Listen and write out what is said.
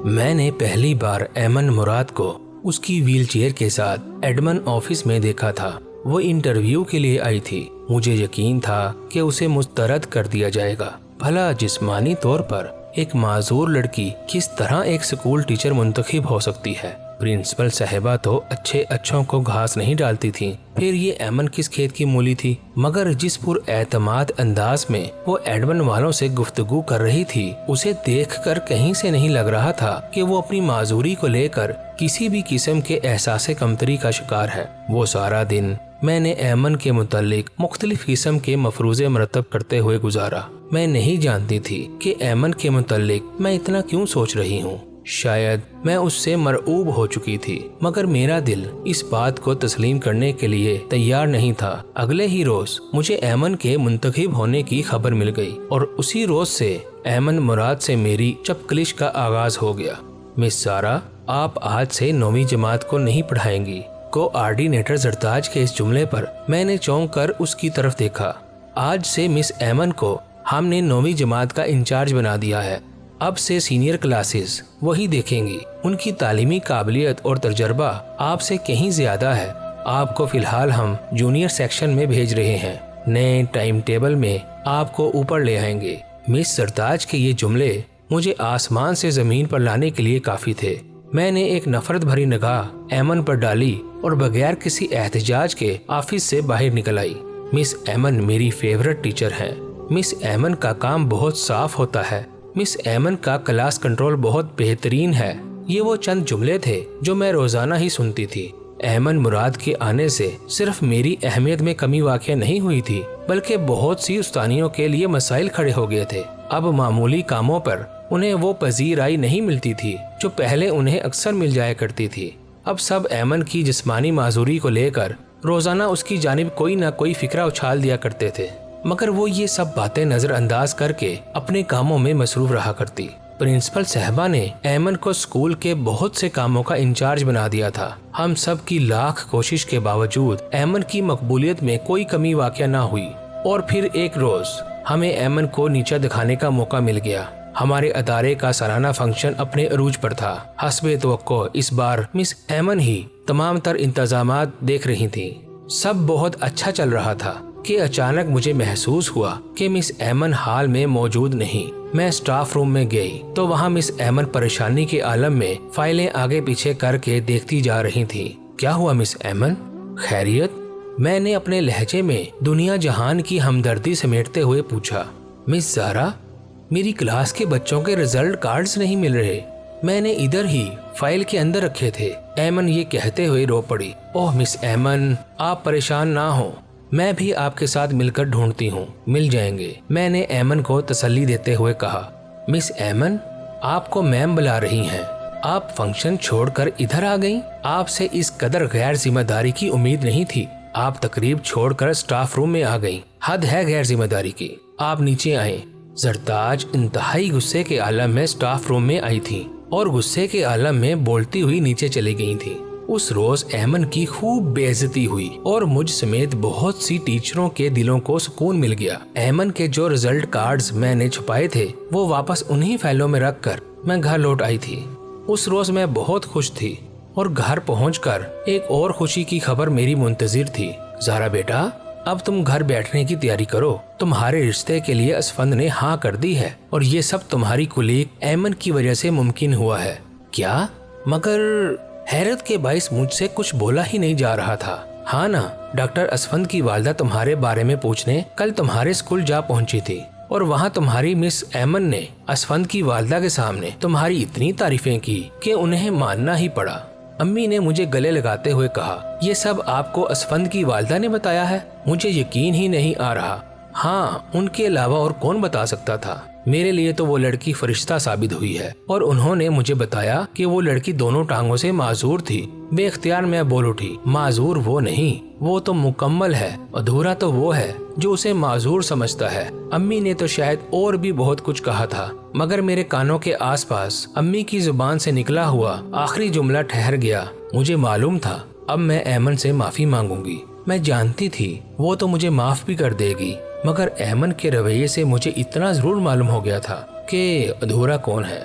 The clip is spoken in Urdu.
میں نے پہلی بار ایمن مراد کو اس کی ویل چیئر کے ساتھ ایڈمن آفس میں دیکھا تھا۔ وہ انٹرویو کے لیے آئی تھی۔ مجھے یقین تھا کہ اسے مسترد کر دیا جائے گا۔ بھلا جسمانی طور پر ایک معذور لڑکی کس طرح ایک سکول ٹیچر منتخب ہو سکتی ہے؟ پرنسپل صاحبہ تو اچھوں کو گھاس نہیں ڈالتی تھیں، پھر یہ ایمن کس کھیت کی مولی تھی؟ مگر جس پر اعتماد انداز میں وہ ایڈمن والوں سے گفتگو کر رہی تھی، اسے دیکھ کر کہیں سے نہیں لگ رہا تھا کہ وہ اپنی معذوری کو لے کر کسی بھی قسم کے احساس کمتری کا شکار ہے۔ وہ سارا دن میں نے ایمن کے متعلق مختلف قسم کے مفروضے مرتب کرتے ہوئے گزارا۔ میں نہیں جانتی تھی کہ ایمن کے متعلق میں اتنا کیوں سوچ رہی ہوں۔ شاید میں اس سے مرعوب ہو چکی تھی، مگر میرا دل اس بات کو تسلیم کرنے کے لیے تیار نہیں تھا۔ اگلے ہی روز مجھے ایمن کے منتخب ہونے کی خبر مل گئی اور اسی روز سے ایمن مراد سے میری چپکلش کا آغاز ہو گیا۔ مس سارا، آپ آج سے 9ویں جماعت کو نہیں پڑھائیں گی۔ کوآرڈینیٹر زرتاج کے اس جملے پر میں نے چونک کر اس کی طرف دیکھا۔ آج سے مس ایمن کو ہم نے 9ویں جماعت کا انچارج بنا دیا ہے۔ اب سے سینئر کلاسز وہی دیکھیں گی۔ ان کی تعلیمی قابلیت اور تجربہ آپ سے کہیں زیادہ ہے۔ آپ کو فی الحال ہم جونیئر سیکشن میں بھیج رہے ہیں۔ نئے ٹائم ٹیبل میں آپ کو اوپر لے آئیں گے۔ مس زرتاج کے یہ جملے مجھے آسمان سے زمین پر لانے کے لیے کافی تھے۔ میں نے ایک نفرت بھری نگاہ ایمن پر ڈالی اور بغیر کسی احتجاج کے آفس سے باہر نکل آئی۔ مس ایمن میری فیورٹ ٹیچر ہیں۔ مس ایمن کا کام بہت صاف ہوتا ہے۔ مس ایمن کا کلاس کنٹرول بہت بہترین ہے۔ یہ وہ چند جملے تھے جو میں روزانہ ہی سنتی تھی۔ ایمن مراد کے آنے سے صرف میری اہمیت میں کمی واقع نہیں ہوئی تھی، بلکہ بہت سی استانیوں کے لیے مسائل کھڑے ہو گئے تھے۔ اب معمولی کاموں پر انہیں وہ پذیرائی نہیں ملتی تھی جو پہلے انہیں اکثر مل جایا کرتی تھی۔ اب سب ایمن کی جسمانی معذوری کو لے کر روزانہ اس کی جانب کوئی نہ کوئی فکرہ اچھال دیا کرتے تھے، مگر وہ یہ سب باتیں نظر انداز کر کے اپنے کاموں میں مصروف رہا کرتی۔ پرنسپل صاحبہ نے ایمن کو اسکول کے بہت سے کاموں کا انچارج بنا دیا تھا۔ ہم سب کی لاکھ کوشش کے باوجود ایمن کی مقبولیت میں کوئی کمی واقع نہ ہوئی، اور پھر ایک روز ہمیں ایمن کو نیچا دکھانے کا موقع مل گیا۔ ہمارے ادارے کا سالانہ فنکشن اپنے عروج پر تھا۔ حسب توقع اس بار مس ایمن ہی تمام تر انتظامات دیکھ رہی تھیں۔ سب بہت اچھا چل رہا تھا کہ اچانک مجھے محسوس ہوا کہ مس ایمن ہال میں موجود نہیں۔ میں اسٹاف روم میں گئی تو وہاں مس ایمن پریشانی کے عالم میں فائلیں آگے پیچھے کر کے دیکھتی جا رہی تھی۔ کیا ہوا مس ایمن؟ خیریت؟ میں نے اپنے لہجے میں دنیا جہان کی ہمدردی سمیٹتے ہوئے پوچھا۔ مس زارا، میری کلاس کے بچوں کے رزلٹ کارڈز نہیں مل رہے۔ میں نے ادھر ہی فائل کے اندر رکھے تھے۔ ایمن یہ کہتے ہوئے رو پڑی۔ اوہ مس ایمن، آپ پریشان نہ ہوں، میں بھی آپ کے ساتھ مل کر ڈھونڈتی ہوں، مل جائیں گے۔ میں نے ایمن کو تسلی دیتے ہوئے کہا۔ مس ایمن، آپ کو میم بلا رہی ہیں۔ آپ فنکشن چھوڑ کر ادھر آ گئیں؟ آپ سے اس قدر غیر ذمہ داری کی امید نہیں تھی۔ آپ تقریب چھوڑ کر اسٹاف روم میں آ گئیں۔ حد ہے غیر ذمہ داری کی۔ آپ نیچے آئیں۔ زرتاج انتہائی غصے کے عالم میں اسٹاف روم میں آئی تھی اور غصے کے عالم میں بولتی ہوئی نیچے چلی گئی تھی۔ اس روز ایمن کی خوب بے عزتی ہوئی اور مجھ سمیت بہت سی ٹیچروں کے دلوں کو سکون مل گیا۔ ایمن کے جو رزلٹ کارڈز میں نے چھپائے تھے وہ واپس انہی فائلوں میں رکھ کر میں گھر لوٹ آئی تھی۔ اس روز میں بہت خوش تھی اور گھر پہنچ کر ایک اور خوشی کی خبر میری منتظر تھی۔ زارا بیٹا، اب تم گھر بیٹھنے کی تیاری کرو۔ تمہارے رشتے کے لیے اسفند نے ہاں کر دی ہے اور یہ سب تمہاری کولیگ ایمن کی وجہ سے ممکن ہوا ہے۔ کیا؟ مگر حیرت کے باعث مجھ سے کچھ بولا ہی نہیں جا رہا تھا۔ ہاں نا، ڈاکٹر اسفند کی والدہ تمہارے بارے میں پوچھنے کل تمہارے اسکول جا پہنچی تھی اور وہاں تمہاری مس ایمن نے اسفند کی والدہ کے سامنے تمہاری اتنی تعریفیں کی کہ انہیں ماننا ہی پڑا۔ امی نے مجھے گلے لگاتے ہوئے کہا، یہ سب آپ کو اسفند کی والدہ نے بتایا ہے؟ مجھے یقین ہی نہیں آ رہا۔ ہاں، ان کے علاوہ اور کون بتا سکتا تھا؟ میرے لیے تو وہ لڑکی فرشتہ ثابت ہوئی ہے، اور انہوں نے مجھے بتایا کہ وہ لڑکی دونوں ٹانگوں سے معذور تھی۔ بے اختیار میں بول اٹھی، معذور وہ نہیں، وہ تو مکمل ہے، ادھورا تو وہ ہے جو اسے معذور سمجھتا ہے۔ امی نے تو شاید اور بھی بہت کچھ کہا تھا، مگر میرے کانوں کے آس پاس امی کی زبان سے نکلا ہوا آخری جملہ ٹھہر گیا۔ مجھے معلوم تھا اب میں ایمن سے معافی مانگوں گی۔ میں جانتی تھی وہ تو مجھے معاف بھی کر دے گی، مگر ایمن کے رویے سے مجھے اتنا ضرور معلوم ہو گیا تھا کہ ادھورا کون ہے۔